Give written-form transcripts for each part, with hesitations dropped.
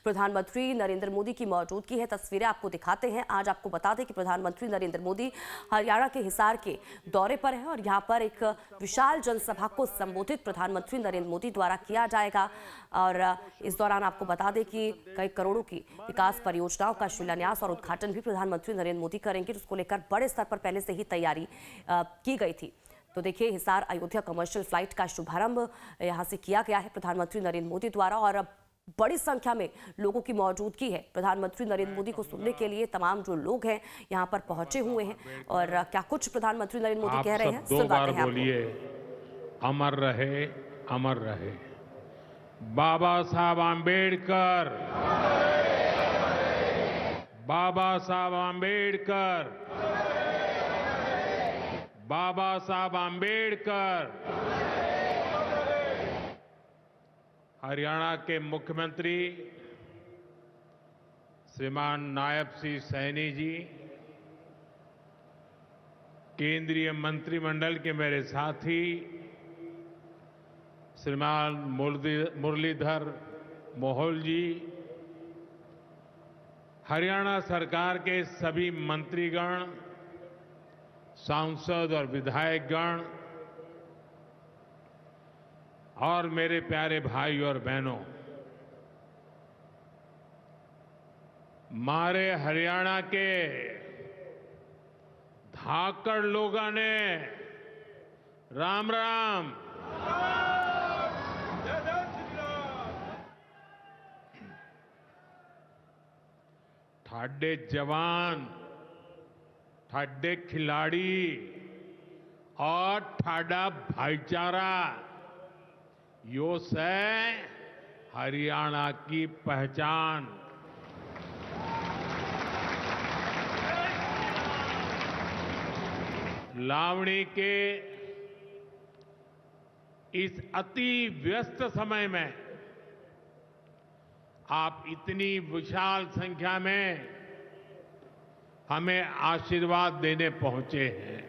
प्रधानमंत्री नरेंद्र मोदी की मौजूदगी है। तस्वीरें आपको दिखाते हैं। आज आपको बता दें कि प्रधानमंत्री नरेंद्र मोदी हरियाणा के हिसार के दौरे पर हैं और यहां पर एक विशाल जनसभा को संबोधित प्रधानमंत्री नरेंद्र मोदी द्वारा किया जाएगा। और इस दौरान आपको बता दें कि कई करोड़ों की विकास परियोजनाओं का शिलान्यास और उद्घाटन भी प्रधानमंत्री नरेंद्र मोदी करेंगे, जिसको लेकर बड़े स्तर पर पहले से ही तैयारी की गई थी। तो देखिए, हिसार अयोध्या कमर्शियल फ्लाइट का शुभारंभ यहां से किया गया है प्रधानमंत्री नरेंद्र मोदी द्वारा और बड़ी संख्या में लोगों की मौजूदगी है। प्रधानमंत्री नरेंद्र मोदी को सुनने के लिए तमाम जो लोग हैं यहां पर पहुंचे हुए हैं और क्या कुछ प्रधानमंत्री नरेंद्र मोदी कह रहे हैं सुनवाते हैं आपको। अमर रहे, अमर रहे बाबा साहब आंबेडकर, बाबा साहब आंबेडकर, बाबा साहब आंबेडकर। हरियाणा के मुख्यमंत्री श्रीमान नायब सिंह सैनी जी, केंद्रीय मंत्रिमंडल के मेरे साथी श्रीमान मुरलीधर मोहोल जी, हरियाणा सरकार के सभी मंत्रीगण, सांसद और विधायकगण और मेरे प्यारे भाई और बहनों, मारे हरियाणा के धाकड़ लोगों ने राम राम। ठाडे जवान, ठाडे खिलाड़ी और ठाडा भाईचारा, यो से हरियाणा की पहचान। लावणी के इस अति व्यस्त समय में आप इतनी विशाल संख्या में हमें आशीर्वाद देने पहुंचे हैं।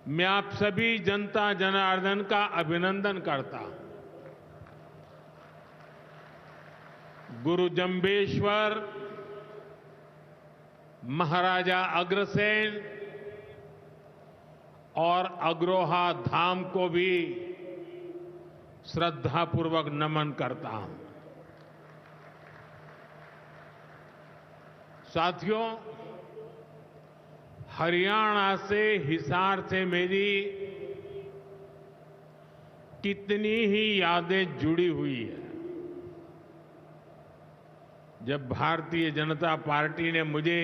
मैं आप सभी जनता जनार्दन का अभिनंदन करता हूं। गुरु जंबेश्वर, महाराजा अग्रसेन और अग्रोहा धाम को भी श्रद्धापूर्वक नमन करता हूं। साथियों, हरियाणा से, हिसार से मेरी कितनी ही यादें जुड़ी हुई है। जब भारतीय जनता पार्टी ने मुझे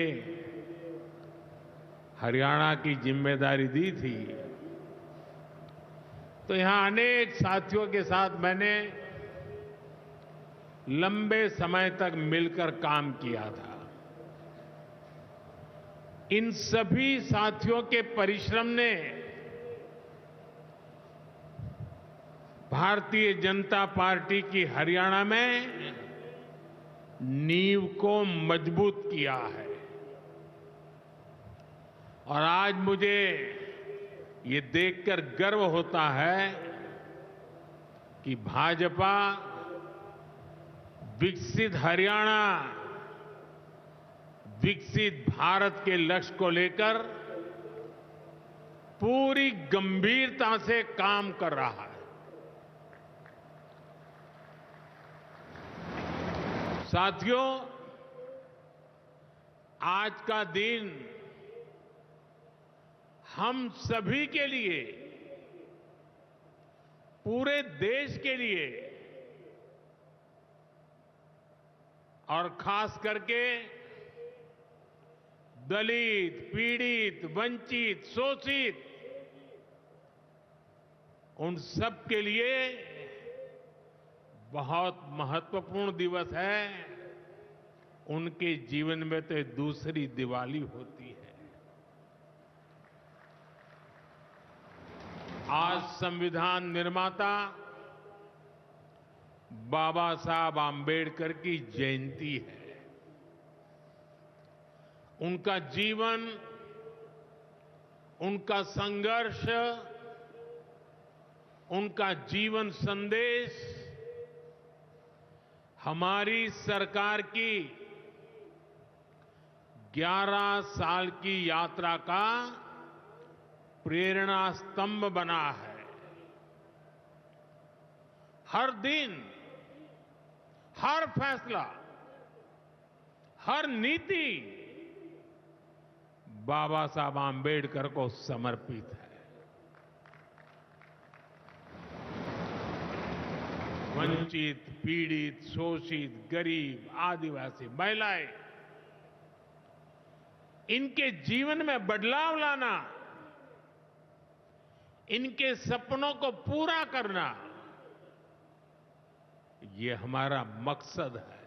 हरियाणा की जिम्मेदारी दी थी, तो यहां अनेक साथियों के साथ मैंने लंबे समय तक मिलकर काम किया था। इन सभी साथियों के परिश्रम ने भारतीय जनता पार्टी की हरियाणा में नींव को मजबूत किया है। और आज मुझे ये देखकर गर्व होता है कि भाजपा विकसित हरियाणा, विकसित भारत के लक्ष्य को लेकर पूरी गंभीरता से काम कर रहा है। साथियों, आज का दिन हम सभी के लिए, पूरे देश के लिए और खास करके दलित, पीड़ित, वंचित, शोषित, उन सब के लिए बहुत महत्वपूर्ण दिवस है। उनके जीवन में तो दूसरी दिवाली होती है। आज संविधान निर्माता बाबा साहब आंबेडकर की जयंती है। उनका जीवन, उनका संघर्ष, उनका जीवन संदेश हमारी सरकार की 11 साल की यात्रा का प्रेरणा स्तंभ बना है। हर दिन, हर फैसला, हर नीति बाबा साहब आंबेडकर को समर्पित है। वंचित, पीड़ित, शोषित, गरीब, आदिवासी, महिलाएं, इनके जीवन में बदलाव लाना, इनके सपनों को पूरा करना, ये हमारा मकसद है।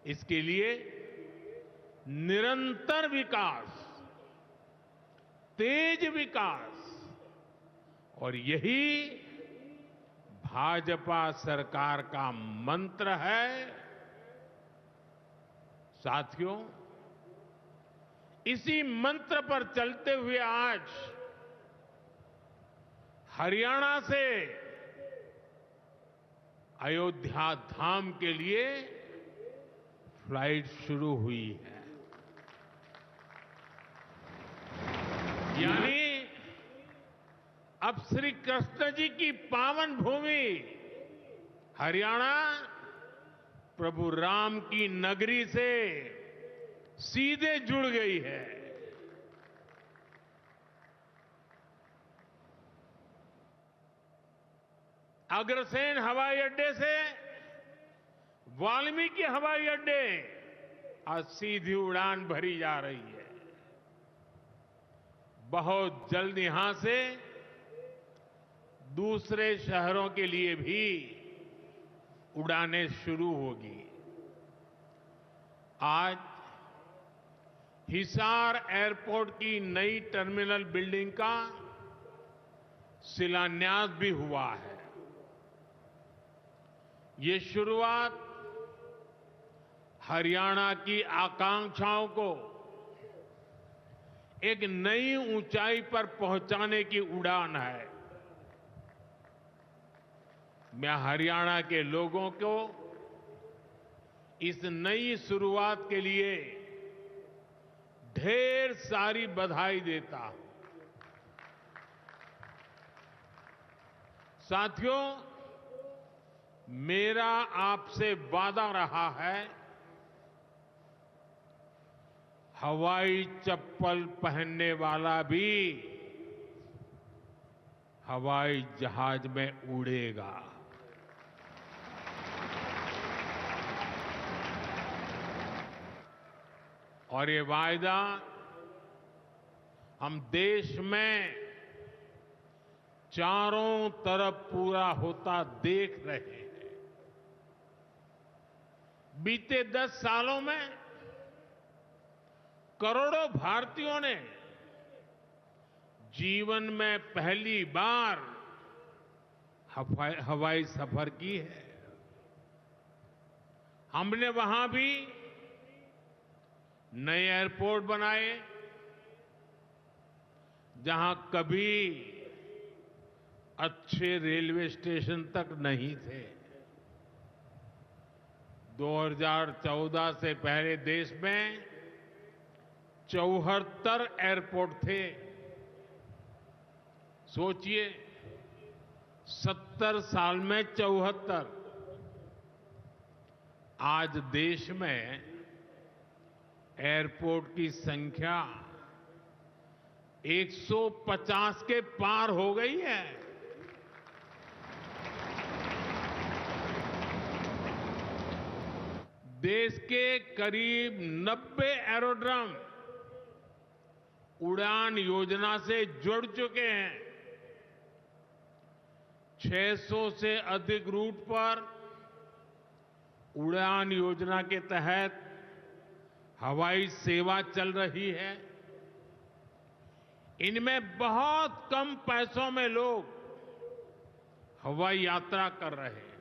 इसके लिए निरंतर विकास, तेज विकास, और यही भाजपा सरकार का मंत्र है। साथियों, इसी मंत्र पर चलते हुए आज हरियाणा से अयोध्या धाम के लिए फ्लाइट शुरू हुई है। यानी अब श्री कृष्ण जी की पावन भूमि हरियाणा प्रभु राम की नगरी से सीधे जुड़ गई है। अग्रसेन हवाई अड्डे से वाल्मीकि हवाई अड्डे आज सीधी उड़ान भरी जा रही है। बहुत जल्द यहां से दूसरे शहरों के लिए भी उड़ानें शुरू होगी। आज हिसार एयरपोर्ट की नई टर्मिनल बिल्डिंग का शिलान्यास भी हुआ है। ये शुरुआत हरियाणा की आकांक्षाओं को एक नई ऊंचाई पर पहुंचाने की उड़ान है। मैं हरियाणा के लोगों को इस नई शुरुआत के लिए ढेर सारी बधाई देता हूं। साथियों, मेरा आपसे वादा रहा है, हवाई चप्पल पहनने वाला भी हवाई जहाज में उड़ेगा। और ये वायदा हम देश में चारों तरफ पूरा होता देख रहे हैं। बीते 10 सालों में करोड़ों भारतीयों ने जीवन में पहली बार हवाई सफर की है। हमने वहां भी नए एयरपोर्ट बनाए, जहां कभी अच्छे रेलवे स्टेशन तक नहीं थे। 2014 से पहले देश में 74 एयरपोर्ट थे। सोचिए, 70 साल में 74। आज देश में एयरपोर्ट की संख्या 150 के पार हो गई है। देश के करीब 90 एरोड्रम उड़ान योजना से जुड़ चुके हैं। 600 से अधिक रूट पर उड़ान योजना के तहत हवाई सेवा चल रही है। इनमें बहुत कम पैसों में लोग हवाई यात्रा कर रहे हैं,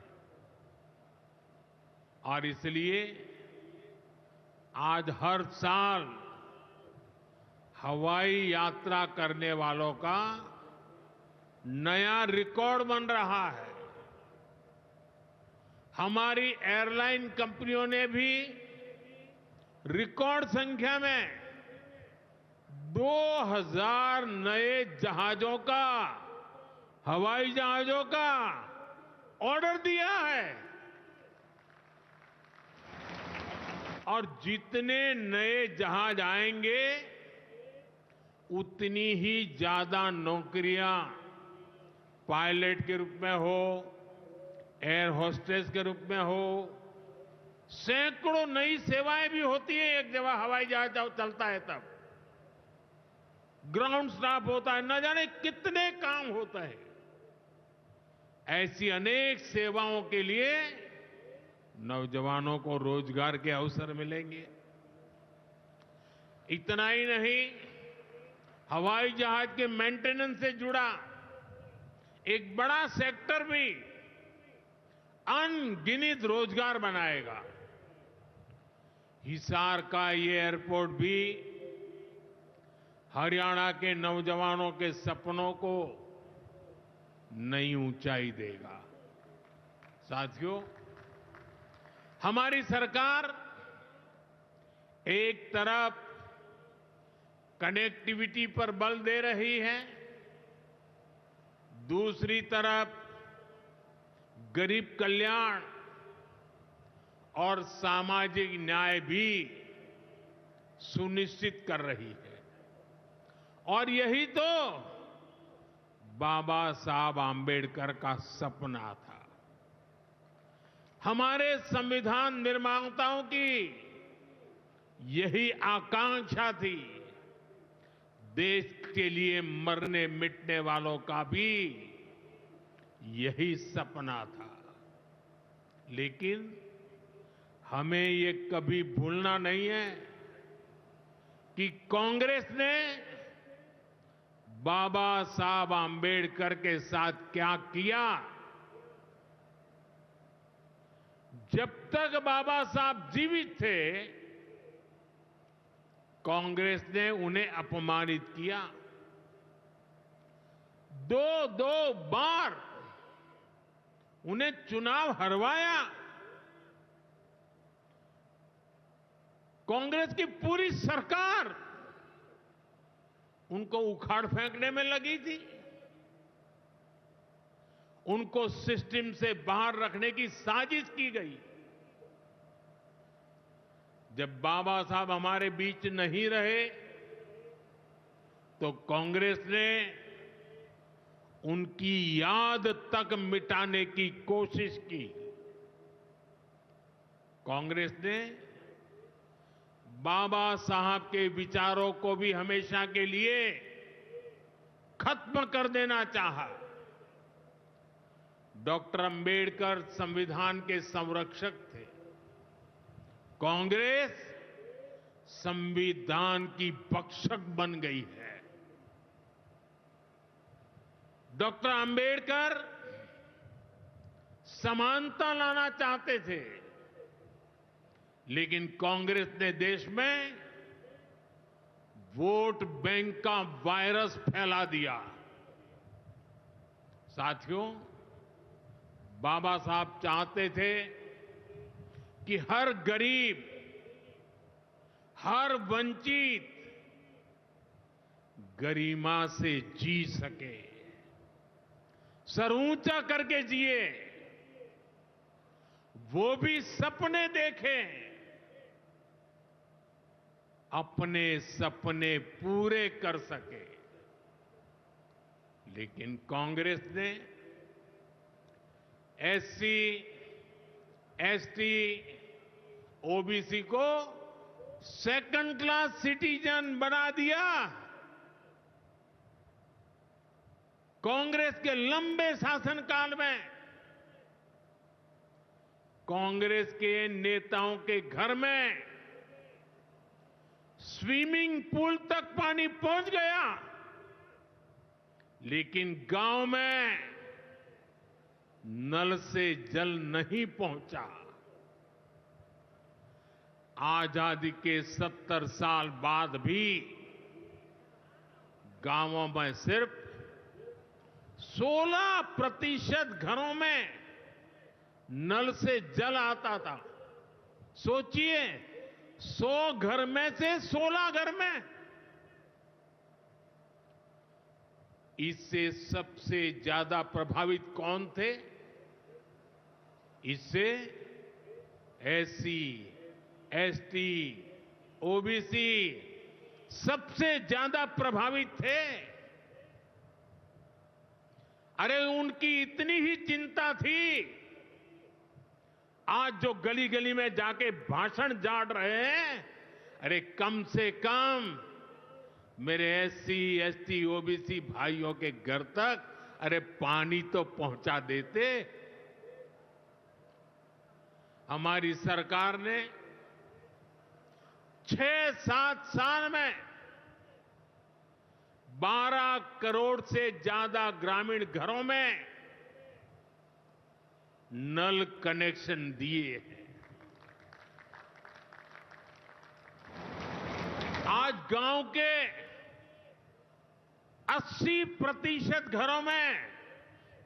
और इसलिए आज हर साल हवाई यात्रा करने वालों का नया रिकॉर्ड बन रहा है। हमारी एयरलाइन कंपनियों ने भी रिकॉर्ड संख्या में 2000 नए जहाजों का, हवाई जहाजों का ऑर्डर दिया है। और जितने नए जहाज आएंगे उतनी ही ज्यादा नौकरियां पायलट के रूप में हो, एयर होस्टेस के रूप में हो, सैकड़ों नई सेवाएं भी होती है। एक जगह हवाई जहाज चलता है तब ग्राउंड स्टाफ होता है, न जाने कितने काम होता है। ऐसी अनेक सेवाओं के लिए नौजवानों को रोजगार के अवसर मिलेंगे। इतना ही नहीं, हवाई जहाज के मेंटेनेंस से जुड़ा एक बड़ा सेक्टर भी अनगिनत रोजगार बनाएगा। हिसार का ये एयरपोर्ट भी हरियाणा के नौजवानों के सपनों को नई ऊंचाई देगा। साथियों, हमारी सरकार एक तरफ कनेक्टिविटी पर बल दे रही है, दूसरी तरफ गरीब कल्याण और सामाजिक न्याय भी सुनिश्चित कर रही है। और यही तो बाबा साहब आंबेडकर का सपना था। हमारे संविधान निर्माताओं की यही आकांक्षा थी। देश के लिए मरने मिटने वालों का भी यही सपना था। लेकिन हमें ये कभी भूलना नहीं है कि कांग्रेस ने बाबा साहब आंबेडकर के साथ क्या किया। जब तक बाबा साहब जीवित थे, कांग्रेस ने उन्हें अपमानित किया। दो बार उन्हें चुनाव हरवाया। कांग्रेस की पूरी सरकार उनको उखाड़ फेंकने में लगी थी। उनको सिस्टम से बाहर रखने की साजिश की गई। जब बाबा साहब हमारे बीच नहीं रहे तो कांग्रेस ने उनकी याद तक मिटाने की कोशिश की। कांग्रेस ने बाबा साहब के विचारों को भी हमेशा के लिए खत्म कर देना चाहा। डॉक्टर अंबेडकर संविधान के संरक्षक थे। कांग्रेस संविधान की भक्षक बन गई है। डॉक्टर अंबेडकर समानता लाना चाहते थे, लेकिन कांग्रेस ने देश में वोट बैंक का वायरस फैला दिया। साथियों, बाबा साहब चाहते थे कि हर गरीब, हर वंचित गरिमा से जी सके, सर ऊंचा करके जिए, वो भी सपने देखें, अपने सपने पूरे कर सके। लेकिन कांग्रेस ने एससी, एसटी, ओबीसी को सेकंड क्लास सिटीजन बना दिया। कांग्रेस के लंबे शासनकाल में कांग्रेस के नेताओं के घर में स्विमिंग पूल तक पानी पहुंच गया, लेकिन गांव में नल से जल नहीं पहुंचा। आजादी के 70 साल बाद भी गांवों में सिर्फ 16% घरों में नल से जल आता था। सोचिए, 100 घर में से 16 घर में। इससे सबसे ज्यादा प्रभावित कौन थे? इससे एससी, एसटी, ओबीसी सबसे ज्यादा प्रभावित थे। अरे उनकी इतनी ही चिंता थी, आज जो गली गली में जाके भाषण झाड़ रहे हैं, अरे कम से कम मेरे एससी, एसटी, ओबीसी भाइयों के घर तक अरे पानी तो पहुंचा देते। हमारी सरकार ने 6-7 साल में 12 करोड़ से ज्यादा ग्रामीण घरों में नल कनेक्शन दिए हैं। आज गांव के 80% घरों में,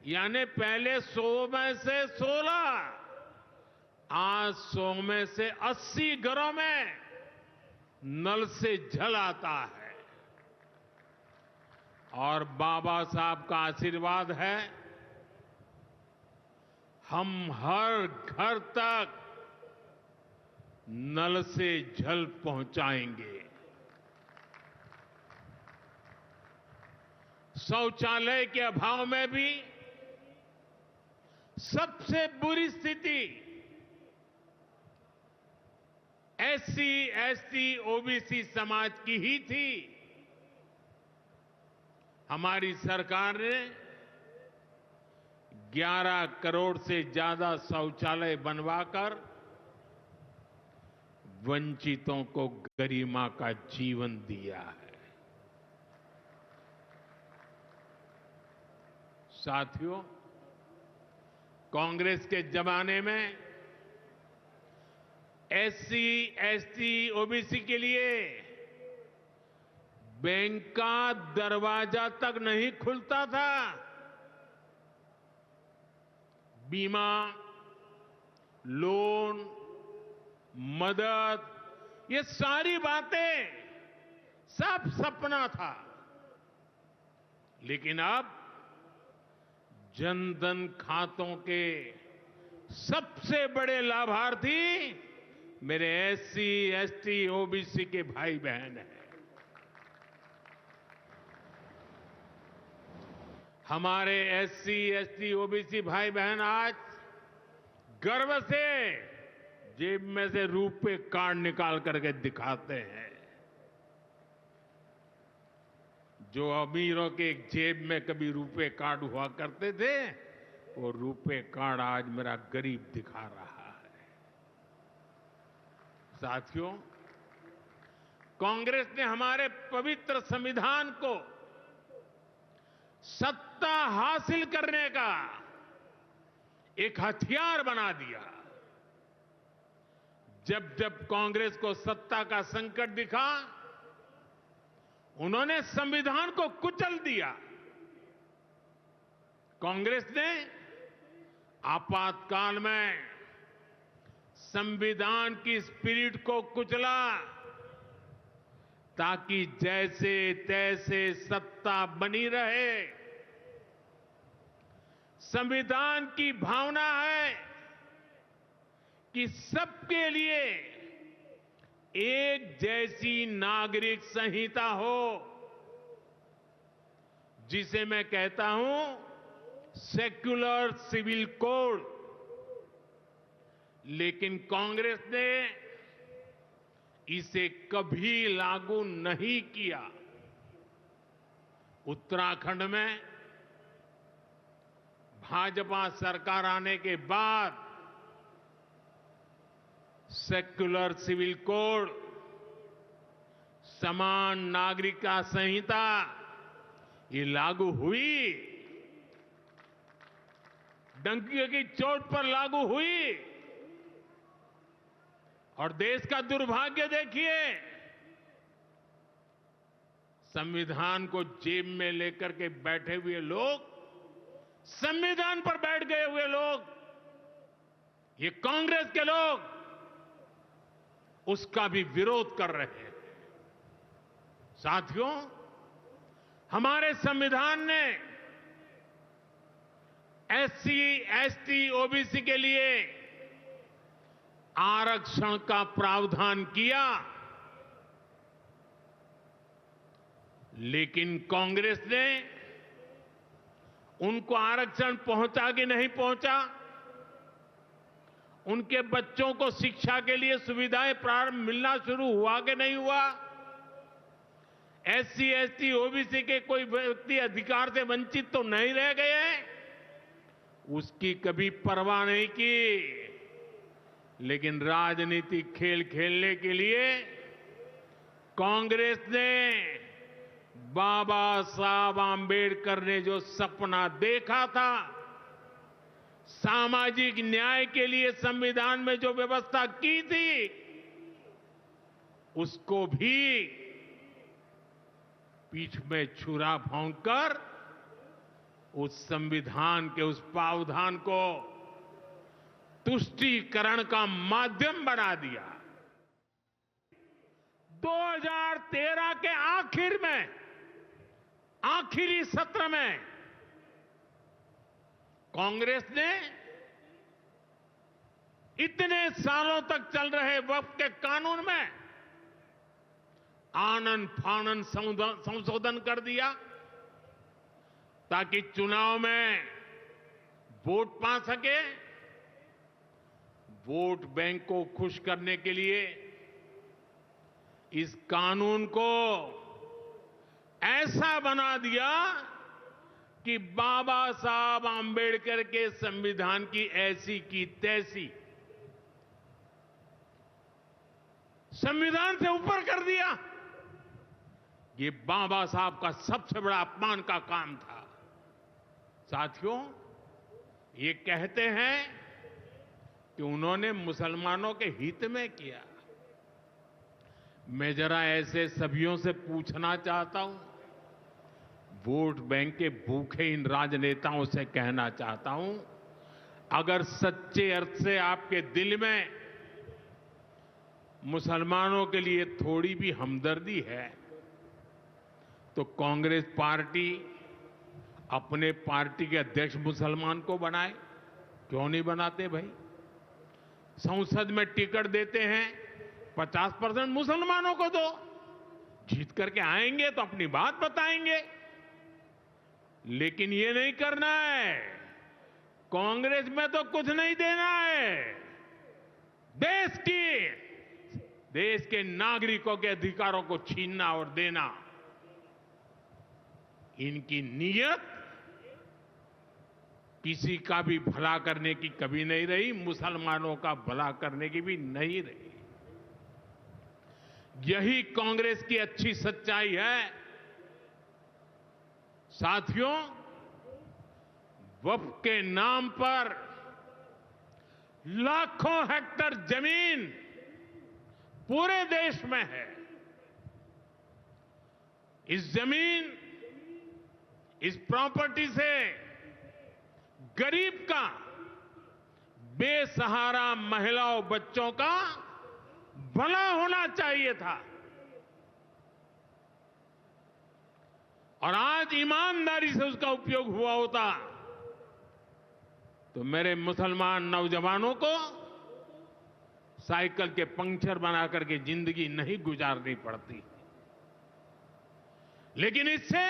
यानी पहले 100 में से 16, आज 100 में से 80 घरों में नल से जल आता है। और बाबा साहब का आशीर्वाद है, हम हर घर तक नल से जल पहुंचाएंगे। शौचालय के अभाव में भी सबसे बुरी स्थिति एससी, एसटी, ओबीसी समाज की ही थी। हमारी सरकार ने 11 करोड़ से ज्यादा शौचालय बनवाकर वंचितों को गरिमा का जीवन दिया है। साथियों, कांग्रेस के जमाने में एससी, एसटी, ओबीसी के लिए बैंक का दरवाजा तक नहीं खुलता था। बीमा, लोन, मदद, ये सारी बातें सब सपना था। लेकिन अब जनधन खातों के सबसे बड़े लाभार्थी मेरे एससी, एसटी, ओबीसी के भाई बहन हैं। हमारे एससी, एसटी, ओबीसी भाई बहन आज गर्व से जेब में से रुपए कार्ड निकाल करके दिखाते हैं। जो अमीरों के जेब में कभी रुपए कार्ड हुआ करते थे, वो रुपए कार्ड आज मेरा गरीब दिखा रहा है। साथियों, कांग्रेस ने हमारे पवित्र संविधान को सत्ता हासिल करने का एक हथियार बना दिया। जब जब कांग्रेस को सत्ता का संकट दिखा, उन्होंने संविधान को कुचल दिया। कांग्रेस ने आपातकाल में संविधान की स्पिरिट को कुचला, ताकि जैसे तैसे सत्ता बनी रहे। संविधान की भावना है कि सबके लिए एक जैसी नागरिक संहिता हो, जिसे मैं कहता हूं सेक्युलर सिविल कोड। लेकिन कांग्रेस ने इसे कभी लागू नहीं किया। उत्तराखंड में भाजपा सरकार आने के बाद सेक्युलर सिविल कोड, समान नागरिकता संहिता, ये लागू हुई। डंकी की चोट पर लागू हुई। और देश का दुर्भाग्य देखिए, संविधान को जेब में लेकर के बैठे हुए लोग, संविधान पर बैठ गए हुए लोग ये कांग्रेस के लोग उसका भी विरोध कर रहे हैं। साथियों, हमारे संविधान ने एससी, एसटी, ओबीसी के लिए आरक्षण का प्रावधान किया, लेकिन कांग्रेस ने उनको आरक्षण पहुंचा कि नहीं पहुंचा, उनके बच्चों को शिक्षा के लिए सुविधाएं प्रारंभ मिलना शुरू हुआ कि नहीं हुआ, एससी, एसटी, ओबीसी के कोई व्यक्ति अधिकार से वंचित तो नहीं रह गए, उसकी कभी परवाह नहीं की। लेकिन राजनीतिक खेल खेलने के लिए कांग्रेस ने बाबा साहब आंबेडकर ने जो सपना देखा था, सामाजिक न्याय के लिए संविधान में जो व्यवस्था की थी, उसको भी पीठ में छुरा भोंककर उस संविधान के उस प्रावधान को तुष्टीकरण का माध्यम बना दिया। 2013 के आखिर में, आखिरी सत्र में कांग्रेस ने इतने सालों तक चल रहे वक्फ के कानून में आनन फानन संशोधन कर दिया ताकि चुनाव में वोट पा सके। वोट बैंक को खुश करने के लिए इस कानून को ऐसा बना दिया कि बाबा साहब आंबेडकर के संविधान की ऐसी की तैसी संविधान से ऊपर कर दिया। ये बाबा साहब का सबसे बड़ा अपमान का काम था। साथियों, ये कहते हैं कि उन्होंने मुसलमानों के हित में किया। मैं जरा ऐसे सभियों से पूछना चाहता हूं, वोट बैंक के भूखे इन राजनेताओं से कहना चाहता हूं, अगर सच्चे अर्थ से आपके दिल में मुसलमानों के लिए थोड़ी भी हमदर्दी है तो कांग्रेस पार्टी अपने पार्टी के अध्यक्ष मुसलमान को बनाए। क्यों नहीं बनाते भाई? संसद में टिकट देते हैं, 50% मुसलमानों को दो, जीत करके आएंगे तो अपनी बात बताएंगे। लेकिन ये नहीं करना है। कांग्रेस में तो कुछ नहीं देना है। देश के नागरिकों के अधिकारों को छीनना और देना, इनकी नीयत किसी का भी भला करने की कभी नहीं रही, मुसलमानों का भला करने की भी नहीं रही। यही कांग्रेस की अच्छी सच्चाई है। साथियों, वक्फ के नाम पर लाखों हेक्टेयर जमीन पूरे देश में है। इस जमीन, इस प्रॉपर्टी से गरीब का, बेसहारा महिलाओं, बच्चों का भला होना चाहिए था। और आज ईमानदारी से उसका उपयोग हुआ होता तो मेरे मुसलमान नौजवानों को साइकिल के पंक्चर बना करके जिंदगी नहीं गुजारनी पड़ती। लेकिन इससे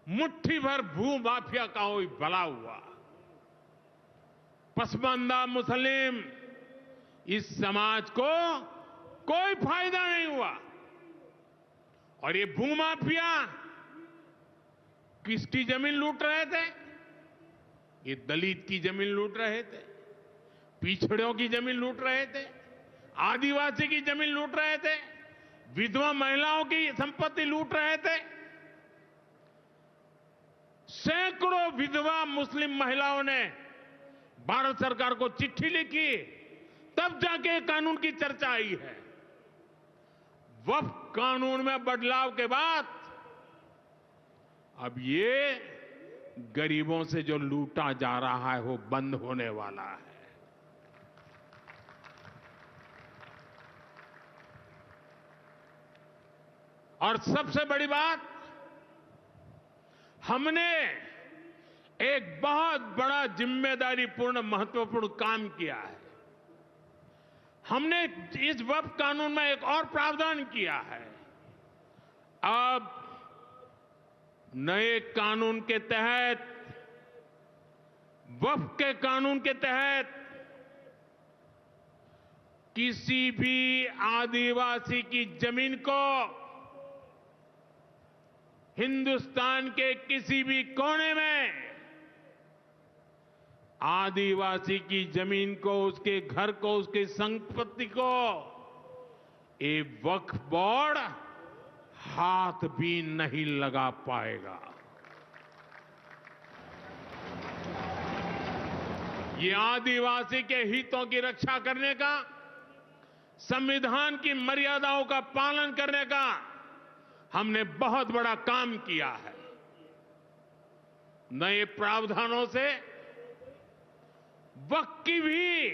मुट्ठी भर भू माफिया का कोई भला हुआ। पसमानदा मुस्लिम इस समाज को कोई फायदा नहीं हुआ। और ये भूमाफिया किसकी जमीन लूट रहे थे? ये दलित की जमीन लूट रहे थे, पिछड़ों की जमीन लूट रहे थे, आदिवासी की जमीन लूट रहे थे, विधवा महिलाओं की संपत्ति लूट रहे थे। सैकड़ों विधवा मुस्लिम महिलाओं ने भारत सरकार को चिट्ठी लिखी, तब जाके कानून की चर्चा आई है। वक्फ कानून में बदलाव के बाद अब ये गरीबों से जो लूटा जा रहा है वो बंद होने वाला है। और सबसे बड़ी बात, हमने एक बहुत बड़ा जिम्मेदारीपूर्ण महत्वपूर्ण काम किया है। हमने इस वक्फ कानून में एक और प्रावधान किया है। अब नए कानून के तहत, वक्फ के कानून के तहत किसी भी आदिवासी की जमीन को हिंदुस्तान के किसी भी कोने में आदिवासी की जमीन को, उसके घर को, उसकी संपत्ति को ये वक्फ बोर्ड हाथ भी नहीं लगा पाएगा। ये आदिवासी के हितों की रक्षा करने का, संविधान की मर्यादाओं का पालन करने का हमने बहुत बड़ा काम किया है। नए प्रावधानों से वक्फ की भी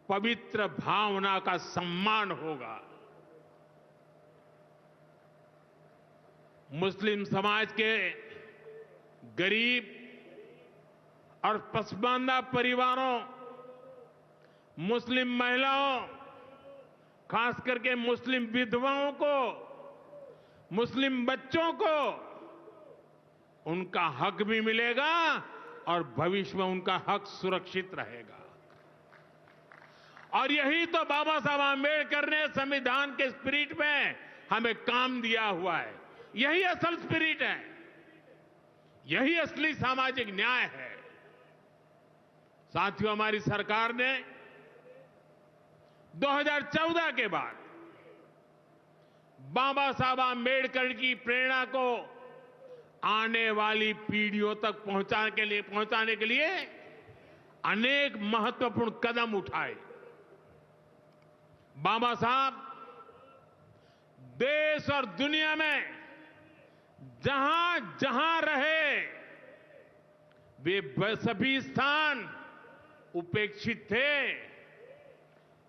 पवित्र भावना का सम्मान होगा। मुस्लिम समाज के गरीब और पसमानदा परिवारों, मुस्लिम महिलाओं, खास करके मुस्लिम विधवाओं को, मुस्लिम बच्चों को उनका हक भी मिलेगा और भविष्य में उनका हक सुरक्षित रहेगा। और यही तो बाबा साहब आंबेडकर ने संविधान के स्पिरिट में हमें काम दिया हुआ है। यही असल स्पिरिट है, यही असली सामाजिक न्याय है। साथियों, हमारी सरकार ने 2014 के बाद बाबा साहब आंबेडकर की प्रेरणा को आने वाली पीढ़ियों तक पहुंचाने के लिए अनेक महत्वपूर्ण कदम उठाए। बाबा साहब देश और दुनिया में जहां जहां रहे, वे सभी स्थान उपेक्षित थे।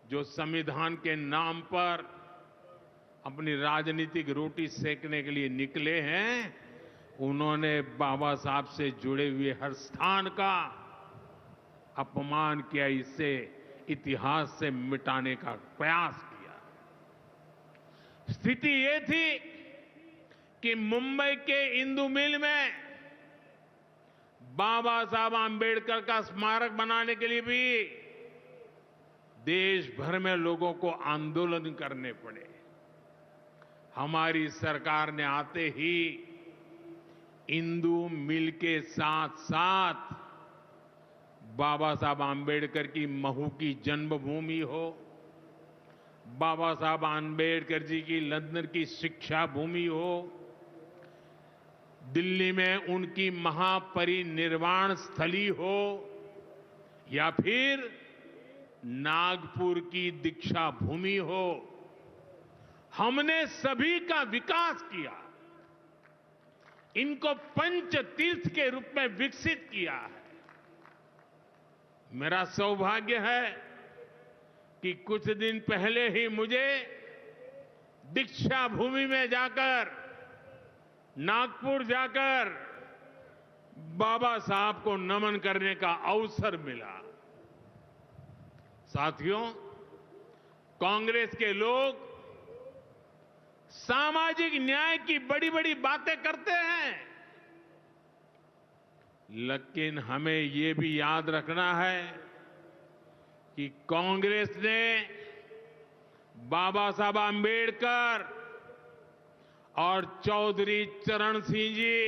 जो संविधान के नाम पर अपनी राजनीतिक रोटी सेकने के लिए निकले हैं, उन्होंने बाबा साहब से जुड़े हुए हर स्थान का अपमान किया, इसे इतिहास से मिटाने का प्रयास किया। स्थिति ये थी कि मुंबई के इंदु मिल में बाबा साहब आंबेडकर का स्मारक बनाने के लिए भी देश भर में लोगों को आंदोलन करने पड़े। हमारी सरकार ने आते ही इंदु मिल के साथ साथ बाबा साहब आंबेडकर की महू की जन्मभूमि हो, बाबा साहब आंबेडकर जी की लंदन की शिक्षा भूमि हो, दिल्ली में उनकी महापरिनिर्वाण स्थली हो, या फिर नागपुर की दीक्षा भूमि हो, हमने सभी का विकास किया। इनको पंच तीर्थ के रूप में विकसित किया है। मेरा सौभाग्य है कि कुछ दिन पहले ही मुझे दीक्षा भूमि में जाकर, नागपुर जाकर बाबा साहब को नमन करने का अवसर मिला। साथियों, कांग्रेस के लोग सामाजिक न्याय की बड़ी बड़ी बातें करते हैं, लेकिन हमें ये भी याद रखना है कि कांग्रेस ने बाबा साहब आंबेडकर और चौधरी चरण सिंह जी,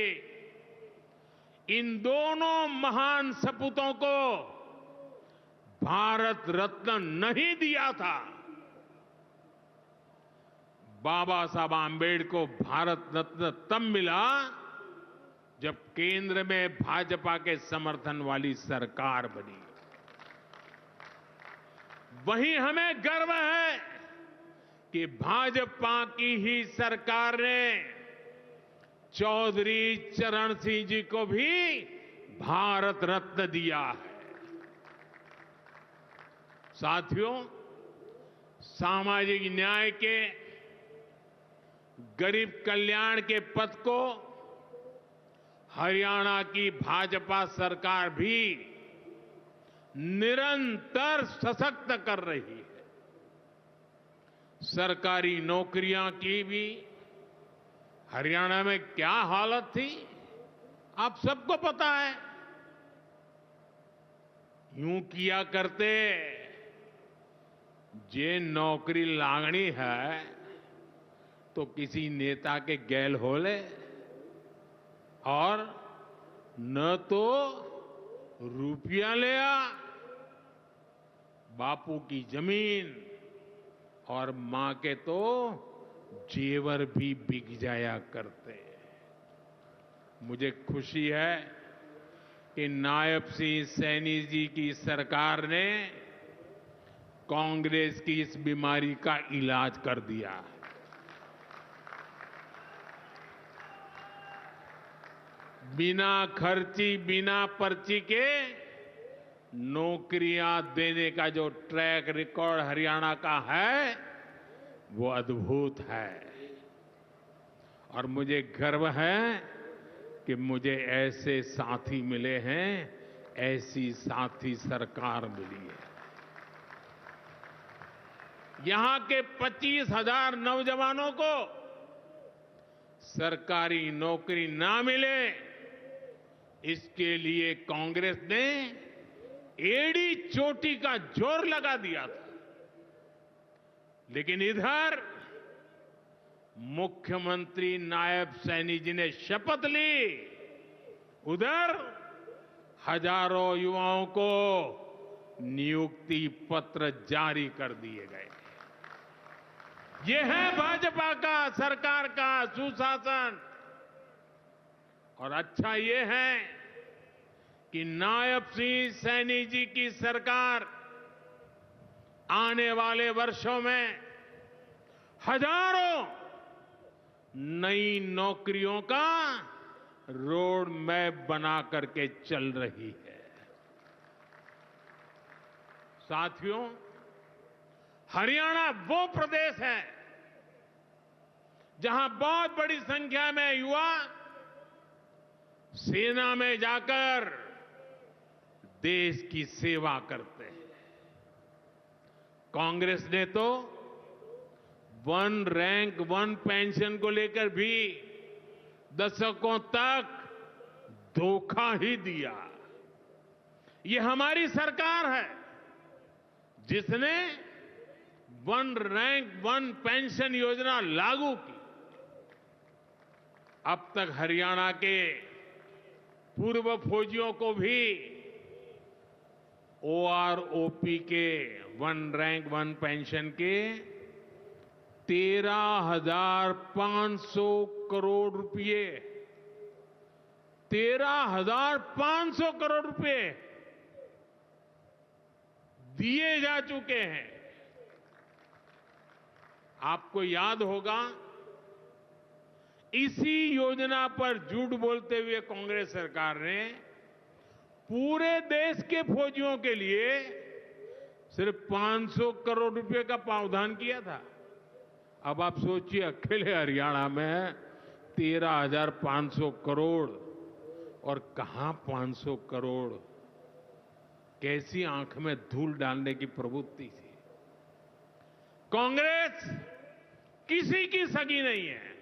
इन दोनों महान सपूतों को भारत रत्न नहीं दिया था। बाबा साहब आंबेडकर को भारत रत्न तब मिला जब केंद्र में भाजपा के समर्थन वाली सरकार बनी। वहीं हमें गर्व है कि भाजपा की ही सरकार ने चौधरी चरण सिंह जी को भी भारत रत्न दिया है। साथियों, सामाजिक न्याय के, गरीब कल्याण के पथ को हरियाणा की भाजपा सरकार भी निरंतर सशक्त कर रही है। सरकारी नौकरियां की भी हरियाणा में क्या हालत थी, आप सबको पता है। यूं किया करते, जे नौकरी लागणी है तो किसी नेता के गैल हो ले, और न तो रुपया ले आ, बापू की जमीन और मां के तो जेवर भी बिक जाया करते। मुझे खुशी है कि नायब सिंह सैनी जी की सरकार ने कांग्रेस की इस बीमारी का इलाज कर दिया। बिना खर्ची, बिना पर्ची के नौकरियां देने का जो ट्रैक रिकॉर्ड हरियाणा का है, वो अद्भुत है। और मुझे गर्व है कि मुझे ऐसे साथी मिले हैं, ऐसी साथी सरकार मिली है। यहां के 25,000 नौजवानों को सरकारी नौकरी ना मिले, इसके लिए कांग्रेस ने एड़ी चोटी का जोर लगा दिया था। लेकिन इधर मुख्यमंत्री नायब सैनी जी ने शपथ ली, उधर हजारों युवाओं को नियुक्ति पत्र जारी कर दिए गए। यह है भाजपा का, सरकार का सुशासन। और अच्छा ये है कि नायब सिंह सैनी जी की सरकार आने वाले वर्षों में हजारों नई नौकरियों का रोड मैप बना करके चल रही है। साथियों, हरियाणा वो प्रदेश है जहां बहुत बड़ी संख्या में युवा सेना में जाकर देश की सेवा करते हैं। कांग्रेस ने तो वन रैंक वन पेंशन को लेकर भी दशकों तक धोखा ही दिया। ये हमारी सरकार है जिसने वन रैंक वन पेंशन योजना लागू की। अब तक हरियाणा के पूर्व फौजियों को भी OROP के वन रैंक वन पेंशन के 13,500 करोड़ रुपए 13,500 करोड़ रुपए दिए जा चुके हैं। आपको याद होगा, इसी योजना पर झूठ बोलते हुए कांग्रेस सरकार ने पूरे देश के फौजियों के लिए सिर्फ 500 करोड़ रुपए का प्रावधान किया था। अब आप सोचिए, अकेले हरियाणा में 13,500 करोड़, और कहां 500 करोड़, कैसी आंख में धूल डालने की प्रवृत्ति थी। कांग्रेस किसी की सगी नहीं है।